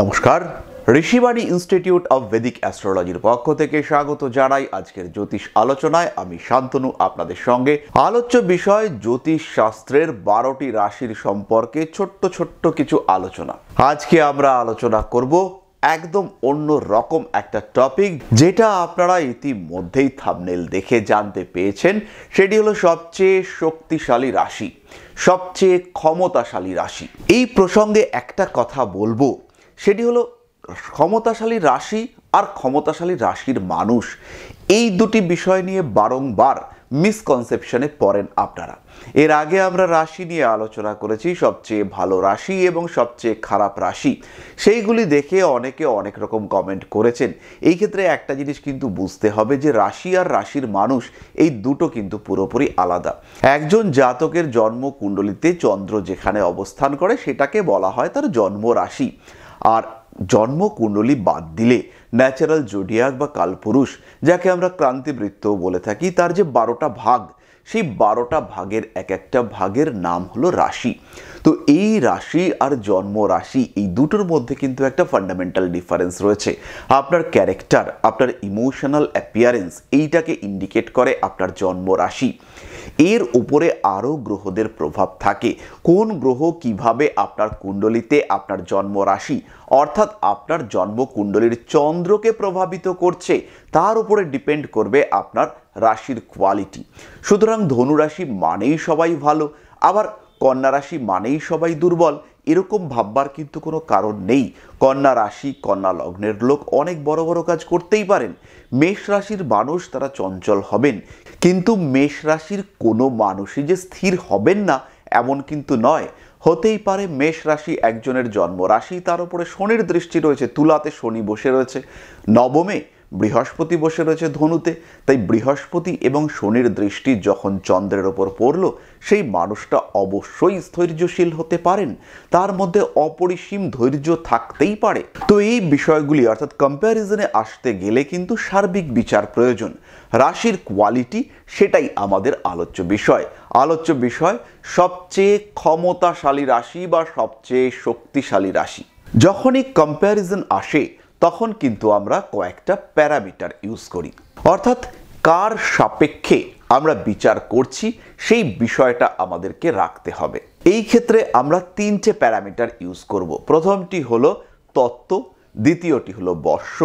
নমস্কার, Rishibani institute of Vedic অ্যাস্ট্রোলজির পক্ষ থেকে স্বাগত জানাই আজকের জ্যোতিষ আলোচনায়। আমি শান্তনু আপনাদের সঙ্গে। আলোচ্য বিষয় জ্যোতিষ শাস্ত্রের 12টি রাশির সম্পর্কে ছোট্ট ছোট্ট কিছু আলোচনা। আজকে আমরা আলোচনা করব একদম অন্য রকম একটা টপিক, যেটা আপনারা ইতিমধ্যেই থাম্বনেল দেখে জানতে পেরেছেন। সেটি হলো সবচেয়ে শক্তিশালী রাশি, সবচেয়ে ক্ষমতাশালী রাশি। এই প্রসঙ্গে একটা কথা বলবো, সেটি হলো ক্ষমতাশালী রাশি আর ক্ষমতাশালী রাশির মানুষ, এই দুটি বিষয় নিয়ে বারংবার মিসকনসেপশনে পড়েন আপনারা। এর আগে আমরা রাশি নিয়ে আলোচনা করেছি, সবচেয়ে ভালো রাশি এবং সবচেয়ে খারাপ রাশি। সেইগুলি দেখে অনেকে অনেক রকম কমেন্ট করেছেন। এই ক্ষেত্রে একটা জিনিস কিন্তু বুঝতে হবে যে রাশি আর রাশির মানুষ এই দুটো কিন্তু পুরোপুরি আলাদা। একজন জাতকের জন্ম কুণ্ডলিতে চন্দ্র যেখানে অবস্থান করে সেটাকে বলা হয় তার জন্ম রাশি। আর জন্ম কুণ্ডলী বাদ দিলে ন্যাচারাল জোডিয়াক বা কালপুরুষ, যাকে আমরা ক্রান্তিবৃত্ত বলে থাকি, তার যে 12টা ভাগ, সেই 12টা ভাগের এক একটা ভাগের নাম হলো রাশি। তো এই রাশি আর জন্ম রাশি এই দুটোর মধ্যে কিন্তু একটা ফান্ডামেন্টাল ডিফারেন্স রয়েছে। আপনার ক্যারেক্টার, আপনার ইমোশনাল অ্যাপিয়ারেন্স, এইটাকে ইন্ডিকেট করে আপনার জন্ম রাশি। এর উপরে আরও গ্রহদের প্রভাব থাকে। কোন গ্রহ কিভাবে আপনার কুণ্ডলিতে আপনার জন্ম রাশি অর্থাৎ আপনার জন্ম কুণ্ডলীর চন্দ্রকে প্রভাবিত করছে, তার উপরে ডিপেন্ড করবে আপনার রাশির কোয়ালিটি। সুতরাং ধনুরাশি মানেই সবাই ভালো, আবার কন্যা রাশি মানেই সবাই দুর্বল, এরকম ভাববার কিন্তু কোনো কারণ নেই। কন্যা রাশি, কন্যা লগ্নের লোক অনেক বড় বড় কাজ করতেই পারেন। মেষ রাশির মানুষ তারা চঞ্চল হবেন, কিন্তু মেষ রাশির কোনো মানুষই যে স্থির হবেন না এমন কিন্তু নয়। হতেই পারে মেষ রাশি একজনের জন্ম রাশি, তার উপরে শনির দৃষ্টি রয়েছে, তুলাতে শনি বসে রয়েছে, নবমে বৃহস্পতি বসে রয়েছে ধনুতে। তাই বৃহস্পতি এবং শনির দৃষ্টি যখন চন্দ্রের ওপর পড়ল, সেই মানুষটা অবশ্যই স্থৈর্যশীল হতে পারেন, তার মধ্যে অপরিসীম ধৈর্য থাকতেই পারে। তো এই বিষয়গুলি অর্থাৎ কম্প্যারিজনে আসতে গেলে কিন্তু সার্বিক বিচার প্রয়োজন। রাশির কোয়ালিটি, সেটাই আমাদের আলোচ্য বিষয়। আলোচ্য বিষয় সবচেয়ে ক্ষমতাশালী রাশি বা সবচেয়ে শক্তিশালী রাশি। যখনই কম্প্যারিজন আসে তখন কিন্তু আমরা কয়েকটা প্যারামিটার ইউজ করি, অর্থাৎ কার সাপেক্ষে আমরা বিচার করছি সেই বিষয়টা আমাদেরকে রাখতে হবে। এই ক্ষেত্রে আমরা 3টে প্যারামিটার ইউজ করব। প্রথমটি হলো তত্ত্ব, দ্বিতীয়টি হলো বর্ষ।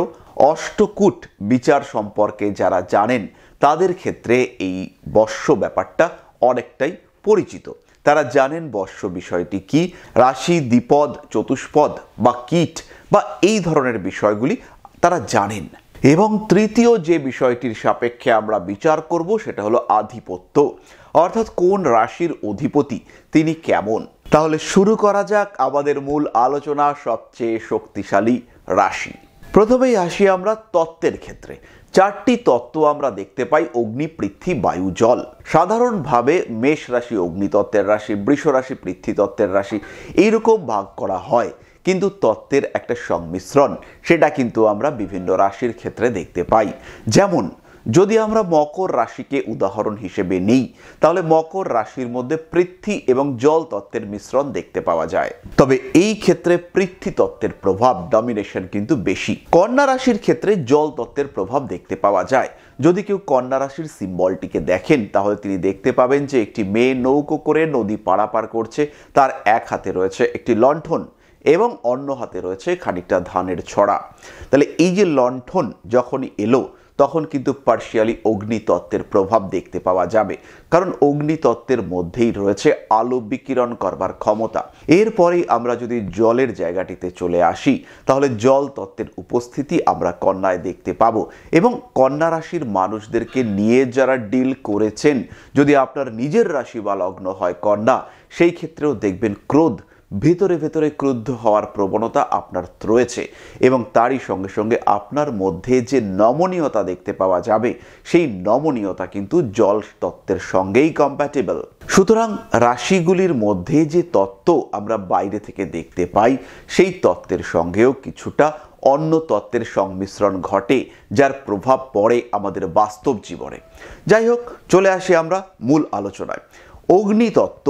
অষ্টকূট বিচার সম্পর্কে যারা জানেন তাদের ক্ষেত্রে এই বর্ষ ব্যাপারটা অনেকটাই পরিচিত। তারা জানেন বর্ষ বিষয়টি কি, রাশি, দ্বিপদ, চতুষ্পদ বা কীট বা এই ধরনের বিষয়গুলি তারা জানেন। এবং তৃতীয় যে বিষয়টির সাপেক্ষে আমরা বিচার করব সেটা হলো আধিপত্য, অর্থাৎ কোন রাশির অধিপতি তিনি কেমন। তাহলে শুরু করা যাক আমাদের মূল আলোচনা, সবচেয়ে শক্তিশালী রাশি। প্রথমেই আসি আমরা তত্ত্বের ক্ষেত্রে। 4টি তত্ত্ব আমরা দেখতে পাই, অগ্নি, পৃথ্বী, বায়ু, জল। সাধারণভাবে মেষ রাশি অগ্নিতত্ত্বের রাশি, বৃষ রাশি পৃথ্বীতত্ত্বের রাশি, এইরকম ভাগ করা হয়। কিন্তু তত্ত্বের একটা সংমিশ্রণ, সেটা কিন্তু আমরা বিভিন্ন রাশির ক্ষেত্রে দেখতে পাই। যেমন যদি আমরা মকর রাশিকে উদাহরণ হিসেবে নিই, তাহলে মকর রাশির মধ্যে পৃথ্বী এবং জল তত্ত্বের মিশ্রণ দেখতে পাওয়া যায়। তবে এই ক্ষেত্রে পৃথ্বী তত্ত্বের প্রভাব, ডমিনেশন কিন্তু বেশি। কন্যা রাশির ক্ষেত্রে জল তত্ত্বের প্রভাব দেখতে পাওয়া যায়। যদি কেউ কন্যা রাশির সিম্বলটিকে দেখেন, তাহলে তিনি দেখতে পাবেন যে একটি মেয়ে নৌকো করে নদী পারাপার করছে, তার এক হাতে রয়েছে একটি লণ্ঠন এবং অন্য হাতে রয়েছে খানিকটা ধানের ছড়া। তাহলে এই যে লণ্ঠন যখনই এলো, তখন কিন্তু পার্শিয়ালি অগ্নিতত্ত্বের প্রভাব দেখতে পাওয়া যাবে, কারণ অগ্নিতত্ত্বের মধ্যেই রয়েছে আলো বিকিরণ করবার ক্ষমতা। এরপরেই আমরা যদি জলের জায়গাটিতে চলে আসি, তাহলে জল তত্ত্বের উপস্থিতি আমরা কন্যায় দেখতে পাবো। এবং কন্যা রাশির মানুষদেরকে নিয়ে যারা ডিল করেছেন, যদি আপনার নিজের রাশি বা লগ্ন হয় কন্যা, সেই ক্ষেত্রেও দেখবেন ক্রোধ, ভিতরে ভেতরে ক্রুদ্ধ হওয়ার প্রবণতা আপনার রয়েছে। এবং তারই সঙ্গে সঙ্গে আপনার মধ্যে যে নমনীয়তা দেখতে পাওয়া যাবে, সেই নমনীয়তা কিন্তু জল তত্ত্বের সঙ্গেই কম্প্যাটেবল। সুতরাং রাশিগুলির মধ্যে যে তত্ত্ব আমরা বাইরে থেকে দেখতে পাই, সেই তত্ত্বের সঙ্গেও কিছুটা অন্য তত্ত্বের সংমিশ্রণ ঘটে, যার প্রভাব পড়ে আমাদের বাস্তব জীবনে। যাই হোক, চলে আসি আমরা মূল আলোচনায়। অগ্নিতত্ত্ব,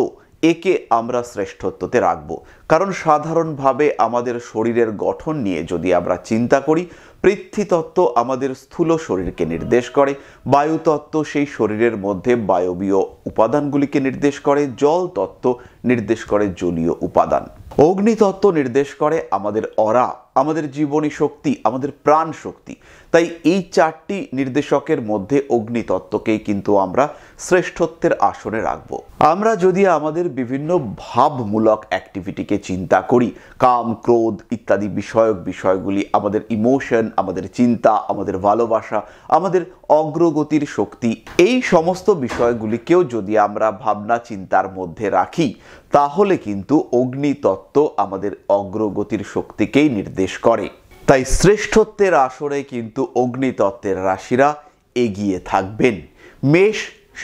একে আমরা শ্রেষ্ঠত্বতে রাখবো, কারণ সাধারণভাবে আমাদের শরীরের গঠন নিয়ে যদি আমরা চিন্তা করি, পৃথ্বীতত্ত্ব আমাদের স্থূল শরীরকে নির্দেশ করে, বায়ুতত্ত্ব সেই শরীরের মধ্যে বায়বীয় উপাদানগুলিকে নির্দেশ করে, জল তত্ত্ব নির্দেশ করে জলীয় উপাদান, অগ্নিতত্ত্ব নির্দেশ করে আমাদের অরা, আমাদের জীবনী শক্তি, আমাদের প্রাণ শক্তি। তাই এই চারটি নির্দেশকের মধ্যে অগ্নিতত্ত্বকেই কিন্তু আমরা শ্রেষ্ঠত্বের আসনে রাখব। আমরা যদি আমাদের বিভিন্ন ভাবমূলক অ্যাক্টিভিটিকে চিন্তা করি, কাম, ক্রোধ ইত্যাদি বিষয়গুলি, আমাদের ইমোশন, আমাদের চিন্তা, আমাদের ভালোবাসা, আমাদের অগ্রগতির শক্তি, এই সমস্ত বিষয়গুলিকেও যদি আমরা ভাবনা চিন্তার মধ্যে রাখি, তাহলে কিন্তু অগ্নিতত্ত্ব আমাদের অগ্রগতির শক্তিকেই নির্দেশ করে। তাই শ্রেষ্ঠত্বের আসরে কিন্তু অগ্নিতত্ত্বের রাশিরা এগিয়ে থাকবেন। মেষ,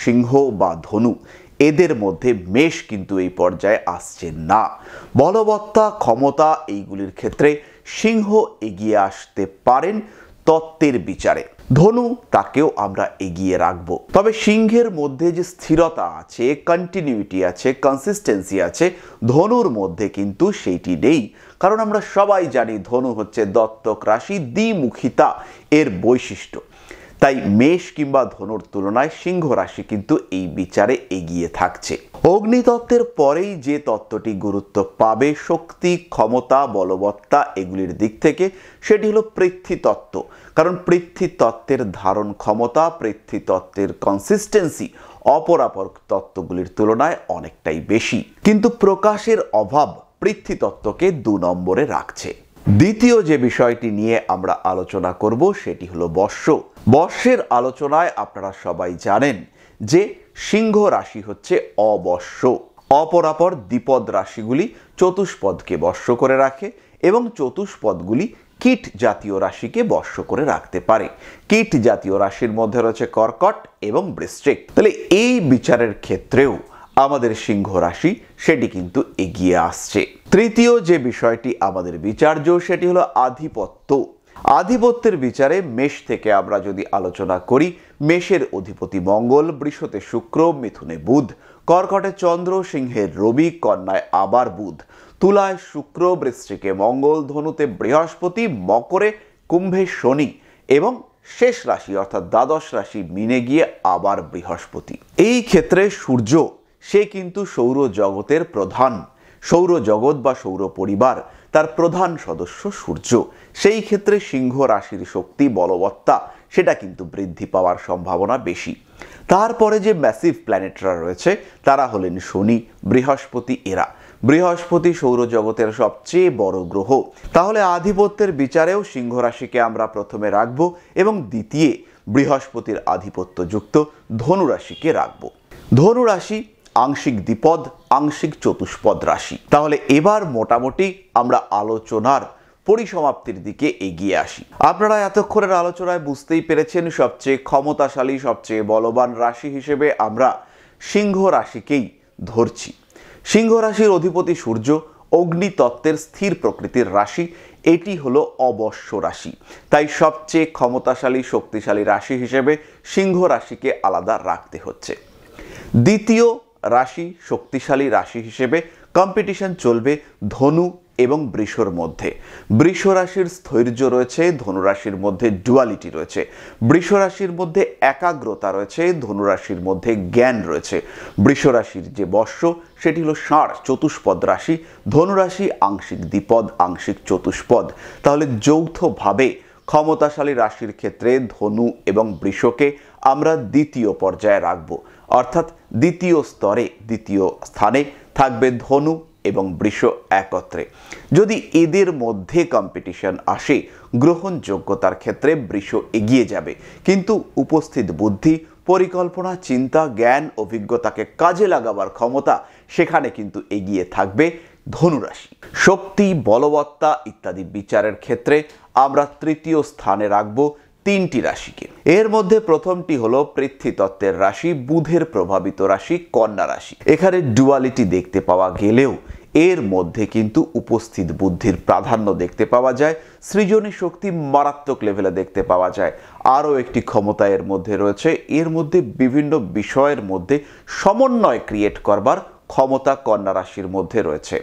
সিংহ বা ধনু, এদের মধ্যে মেষ কিন্তু এই পর্যায়ে আসছে না। বলবত্তা, ক্ষমতা এইগুলির ক্ষেত্রে সিংহ এগিয়ে আসতে পারেন তত্ত্বের বিচারে। ধনু, তাকেও আমরা এগিয়ে রাখবো। তবে সিংহের মধ্যে যে স্থিরতা আছে, কন্টিনিউটি আছে, কনসিস্টেন্সি আছে, ধনুর মধ্যে কিন্তু সেইটি নেই। কারণ আমরা সবাই জানি ধনু হচ্ছে দত্তক রাশি, দ্বিমুখিতা এর বৈশিষ্ট্য। তাই মেষ কিংবা ধনুর তুলনায় সিংহ রাশি কিন্তু এই বিচারে এগিয়ে থাকছে। অগ্নিতত্ত্বের পরেই যে তত্ত্বটি গুরুত্ব পাবে শক্তি, ক্ষমতা, বলবত্তা এগুলির দিক থেকে, সেটি হলো পৃথ্বীতত্ত্ব। কারণ পৃথ্বীতত্ত্বের ধারণ ক্ষমতা, পৃথ্বীতত্ত্বের কনসিস্টেন্সি অপরাপর তত্ত্বগুলির তুলনায় অনেকটাই বেশি, কিন্তু প্রকাশের অভাব পৃথ্বীতত্ত্বকে 2 নম্বরে রাখছে। দ্বিতীয় যে বিষয়টি নিয়ে আমরা আলোচনা করব সেটি হলো বর্ষ। বর্ষের আলোচনায় আপনারা সবাই জানেন যে সিংহ রাশি হচ্ছে অবর্ষ। অপরাপর দ্বিপদ রাশিগুলি চতুষ্পদকে বর্ষ করে রাখে এবং চতুষ্পদগুলি কীট জাতীয় রাশিকে বর্ষ করে রাখতে পারে। কীট জাতীয় রাশির মধ্যে রয়েছে কর্কট এবং বৃশ্চিক। তাহলে এই বিচারের ক্ষেত্রেও আমাদের সিংহ রাশি সেটি কিন্তু এগিয়ে আসছে। তৃতীয় যে বিষয়টি আমাদের বিচার্য সেটি হলো আধিপত্য। আধিপত্যের বিচারে মেষ থেকে আমরা যদি আলোচনা করি, মেষের অধিপতি মঙ্গল, বৃষতে শুক্র, মিথুনে বুধ, কর্কটে চন্দ্র, সিংহের রবি, কন্যায় আবার বুধ, তুলায় শুক্র, বৃশ্চিকে মঙ্গল, ধনুতে বৃহস্পতি, মকরে, কুম্ভে শনি এবং শেষ রাশি অর্থাৎ দ্বাদশ রাশি মিনে গিয়ে আবার বৃহস্পতি। এই ক্ষেত্রে সূর্য সে কিন্তু সৌরজগতের প্রধান। সৌরজগৎ বা সৌর পরিবার, তার প্রধান সদস্য সূর্য। সেই ক্ষেত্রে সিংহ রাশির শক্তি, বলবত্তা সেটা কিন্তু বৃদ্ধি পাওয়ার সম্ভাবনা বেশি। তারপরে যে ম্যাসিভ প্ল্যানেটরা রয়েছে তারা হলেন শনি, বৃহস্পতি। বৃহস্পতি সৌরজগতের সবচেয়ে বড় গ্রহ। তাহলে আধিপত্যের বিচারেও সিংহ রাশিকে আমরা প্রথমে রাখবো এবং দ্বিতীয় বৃহস্পতির আধিপত্যযুক্ত ধনু রাশিকে রাখবো। ধনু রাশি আংশিক দ্বিপদ, আংশিক চতুষ্পদ রাশি। তাহলে এবার মোটামুটি আমরা আলোচনার পরিসমাপ্তির দিকে এগিয়ে আসি। আপনারা এতক্ষণের আলোচনায় বুঝতেই পেরেছেন সবচেয়ে ক্ষমতাশালী, সবচেয়ে বলবান রাশি হিসেবে আমরা সিংহ রাশিকেই ধরছি। সিংহ রাশির অধিপতি সূর্য, অগ্নিতত্ত্বের স্থির প্রকৃতির রাশি, এটি হলো অবশ্য রাশি। তাই সবচেয়ে ক্ষমতাশালী, শক্তিশালী রাশি হিসেবে সিংহ রাশিকে আলাদা রাখতে হচ্ছে। দ্বিতীয় রাশি, শক্তিশালী রাশি হিসেবে কম্পিটিশন চলবে ধনু এবং বৃষর মধ্যে। বৃষ রাশির স্থৈর্য রয়েছে, ধনু রাশির মধ্যে ডুয়ালিটি রয়েছে। বৃষ রাশির মধ্যে একাগ্রতা রয়েছে, ধনু রাশির মধ্যে জ্ঞান রয়েছে। বৃষ রাশির যে বর্ষ সেটি হলো ষাঁড়, চতুষ্পদ রাশি। ধনু রাশি আংশিক দ্বিপদ, আংশিক চতুষ্পদ। তাহলে যৌথভাবে ক্ষমতাশালী রাশির ক্ষেত্রে ধনু এবং বৃষকে আমরা দ্বিতীয় পর্যায়ে রাখব, অর্থাৎ দ্বিতীয় স্তরে, দ্বিতীয় স্থানে থাকবে ধনু এবং বৃষ একত্রে। যদি এদের মধ্যে কম্পিটিশন আসে, গ্রহণযোগ্যতার ক্ষেত্রে বৃষ এগিয়ে যাবে, কিন্তু উপস্থিত বুদ্ধি, পরিকল্পনা, চিন্তা, জ্ঞান, অভিজ্ঞতাকে কাজে লাগাবার ক্ষমতা, সেখানে কিন্তু এগিয়ে থাকবে ধনুরাশি। শক্তি, বলবত্তা ইত্যাদি বিচারের ক্ষেত্রে আমরা তৃতীয় স্থানে রাখবো 3টি রাশিকে। এর মধ্যে প্রথমটি হলো পৃথ্বীতত্ত্বের রাশি, বুধের প্রভাবিত রাশি কন্যা রাশি। এখানে ডুয়ালিটি দেখতে পাওয়া গেলেও এর মধ্যে কিন্তু উপস্থিত বুদ্ধির প্রাধান্য দেখতে পাওয়া যায়, সৃজনী শক্তি মারাত্মক লেভেলে দেখতে পাওয়া যায়। আরও একটি ক্ষমতা এর মধ্যে রয়েছে, এর মধ্যে বিভিন্ন বিষয়ের মধ্যে সমন্বয় ক্রিয়েট করবার ক্ষমতা কন্যা রাশির মধ্যে রয়েছে।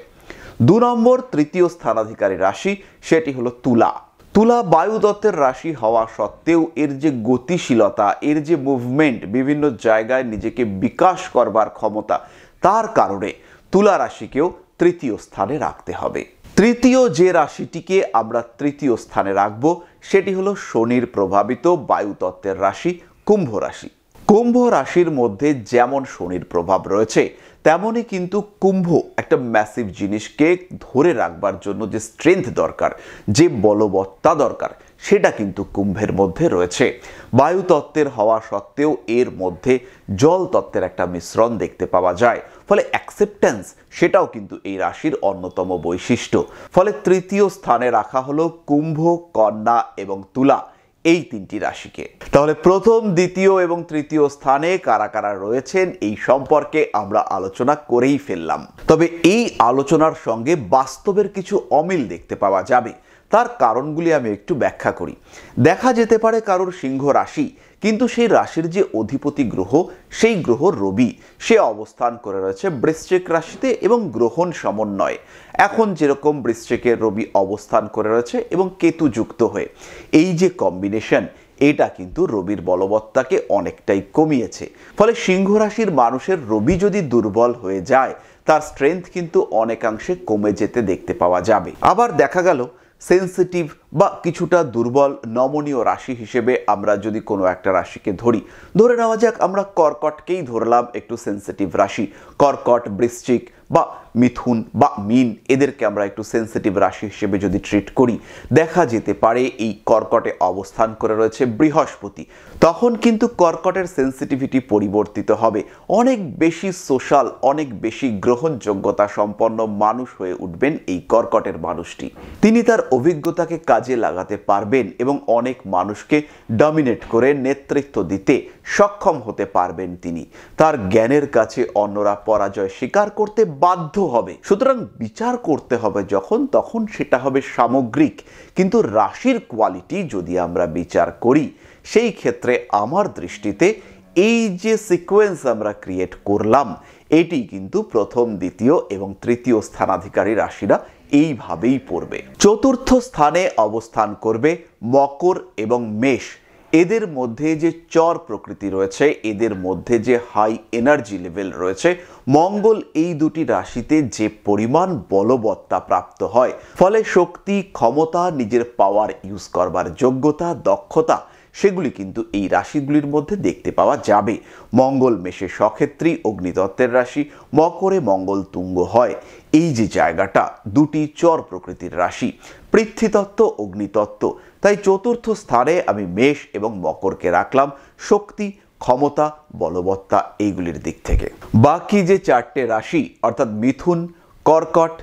2 নম্বর তৃতীয় স্থানাধিকারী রাশি সেটি হলো তুলা। তুলা বায়ুতত্ত্বের রাশি হওয়া সত্ত্বেও এর যে গতিশীলতা, এর যে মুভমেন্ট, বিভিন্ন জায়গায় নিজেকে বিকাশ করবার ক্ষমতা, তার কারণে তুলা রাশিকেও তৃতীয় স্থানে রাখতে হবে। তৃতীয় যে রাশিটিকে আমরা তৃতীয় স্থানে রাখবো সেটি হলো শনির প্রভাবিত বায়ুতত্ত্বের রাশি কুম্ভ রাশি। কুম্ভ রাশির মধ্যে যেমন শনির প্রভাব রয়েছে, তেমনই কিন্তু কুম্ভ একটা ম্যাসিভ জিনিসকে ধরে রাখবার জন্য যে স্ট্রেংথ দরকার, যে বলবত্তা দরকার, সেটা কিন্তু কুম্ভের মধ্যে রয়েছে। বায়ুতত্ত্বের হওয়া সত্ত্বেও এর মধ্যে জল তত্ত্বের একটা মিশ্রণ দেখতে পাওয়া যায়, ফলে অ্যাকসেপ্টেন্স সেটাও কিন্তু এই রাশির অন্যতম বৈশিষ্ট্য। ফলে তৃতীয় স্থানে রাখা হলো কুম্ভ, কন্যা এবং তুলা, এই 3টি রাশিকে। তাহলে প্রথম, দ্বিতীয় এবং তৃতীয় স্থানে কারা কারা রয়েছেন এই সম্পর্কে আমরা আলোচনা করেই ফেললাম। তবে এই আলোচনার সঙ্গে বাস্তবের কিছু অমিল দেখতে পাওয়া যাবে। তার কারণগুলি আমি একটু ব্যাখ্যা করি। দেখা যেতে পারে কারোর সিংহ রাশি, কিন্তু সেই রাশির যে অধিপতি গ্রহ, সেই গ্রহ রবি, সে অবস্থান করে রয়েছে বৃশ্চিক রাশিতে এবং গ্রহণ সমন্বয়ে। এখন যেরকম বৃশ্চিকের রবি অবস্থান করে রয়েছে এবং কেতু যুক্ত হয়ে, এই যে কম্বিনেশন, এটা কিন্তু রবির বলবত্তাকে অনেকটাই কমিয়েছে। ফলে সিংহ রাশির মানুষের রবি যদি দুর্বল হয়ে যায়, তার স্ট্রেংথ কিন্তু অনেকাংশে কমে যেতে দেখতে পাওয়া যাবে। আবার দেখা গেল সেন্সিটিভ বা কিছুটা দুর্বল নমনীয় রাশি হিসেবে আমরা যদি কোনো একটা রাশিকে ধরে নেওয়া যাক আমরা কর্কটকেই ধরলাম একটু সেন্সিটিভ রাশি। কর্কট, বৃশ্চিক বা মিথুন বা মীন, এদেরকে আমরা একটু সেন্সিটিভ রাশি হিসেবে যদি ট্রিট করি, দেখা যেতে পারে এই কর্কটে অবস্থান করে রয়েছে বৃহস্পতি। তখন কিন্তু কর্কটের সেন্সিটিভিটি পরিবর্তিত হবে, অনেক বেশি সোশ্যাল, অনেক বেশি গ্রহণযোগ্যতা সম্পন্ন মানুষ হয়ে উঠবেন এই কর্কটের মানুষটি। তিনি তার অভিজ্ঞতাকে কাজে লাগাতে পারবেন এবং অনেক মানুষকে ডমিনেট করে নেতৃত্ব দিতে সক্ষম হতে পারবেন তিনি। তার জ্ঞানের কাছে অন্যরা পরাজয় স্বীকার করতে বাধ্য হবে। সুতরাং বিচার করতে হবে যখন, তখন সেটা হবে সামগ্রিক। কিন্তু রাশির কোয়ালিটি যদি আমরা বিচার করি, সেই ক্ষেত্রে আমার দৃষ্টিতে এই যে সিকোয়েন্স আমরা ক্রিয়েট করলাম, এটি কিন্তু প্রথম, দ্বিতীয় এবং তৃতীয় স্থানাধিকারী রাশিরা এইভাবেই পড়বে। চতুর্থ স্থানে অবস্থান করবে মকর এবং মেষ। এদের মধ্যে যে চর প্রকৃতি রয়েছে, এদের মধ্যে যে হাই এনার্জি লেভেল রয়েছে, মঙ্গল এই দুটি রাশিতে যে পরিমাণ বলবত্তা প্রাপ্ত হয়, ফলে শক্তি, ক্ষমতা, নিজের পাওয়ার ইউজ করবার যোগ্যতা, দক্ষতা, সেগুলি কিন্তু এই রাশিগুলির মধ্যে দেখতে পাওয়া যাবে। মঙ্গল মেষে সক্ষেত্রী, অগ্নিতত্ত্বের রাশি, মকরে মঙ্গল তুঙ্গ হয়। এই যে জায়গাটা, দুটি চর প্রকৃতির রাশি, পৃথ্বীতত্ত্ব, অগ্নিতত্ত্ব। তাই চতুর্থ স্থানে আমি মেষ এবং মকরকে রাখলাম শক্তি, ক্ষমতা, বলবত্তা এইগুলির দিক থেকে। বাকি যে 4টে রাশি অর্থাৎ মিথুন, কর্কট,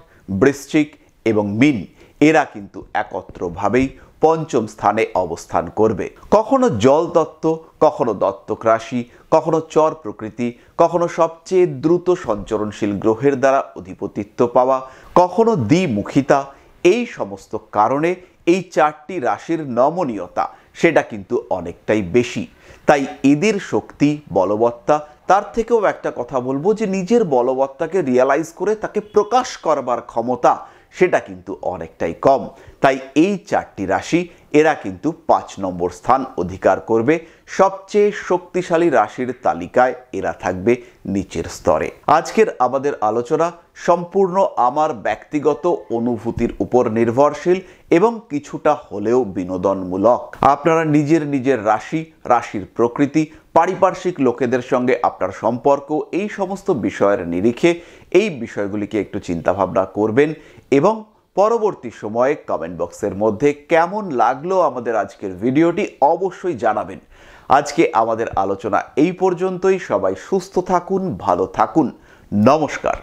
বৃশ্চিক এবং মীন, এরা কিন্তু একত্রভাবেই পঞ্চম স্থানে অবস্থান করবে। কখনো জল তত্ত্ব, কখনো দত্তক রাশি, কখনো চর প্রকৃতি, কখনো সবচেয়ে দ্রুত সঞ্চরণশীল গ্রহের দ্বারা অধিপতিত্ব পাওয়া, কখনো দ্বিমুখিতা। এই সমস্ত কারণে এই 4টি রাশির নমনীয়তা সেটা কিন্তু অনেকটাই বেশি। তাই এদের শক্তি, বলবত্তা, তার থেকেও একটা কথা বলবো যে নিজের বলবত্তাকে রিয়ালাইজ করে তাকে প্রকাশ করবার ক্ষমতা সেটা কিন্তু অনেকটাই কম। তাই এই 4টি রাশি এরা কিন্তু 5 নম্বর স্থান অধিকার করবে। সবচেয়ে শক্তিশালী রাশির তালিকায় এরা থাকবে নিচের স্তরে। আজকের আমাদের আলোচনা সম্পূর্ণ আমার ব্যক্তিগত অনুভূতির উপর নির্ভরশীল এবং কিছুটা হলেও বিনোদনমূলক। আপনারা নিজের নিজের রাশি, রাশির প্রকৃতি, পারিপার্শ্বিক লোকেদের সঙ্গে আপনার সম্পর্ক, এই সমস্ত বিষয়ের নিরিখে এই বিষয়গুলিকে একটু চিন্তাভাবনা করবেন এবং পরবর্তী সময়ে কমেন্ট বক্সের মধ্যে কেমন লাগলো আমাদের আজকের ভিডিওটি অবশ্যই জানাবেন। আজকে আমাদের আলোচনা এই পর্যন্তই। সবাই সুস্থ থাকুন, ভালো থাকুন। নমস্কার।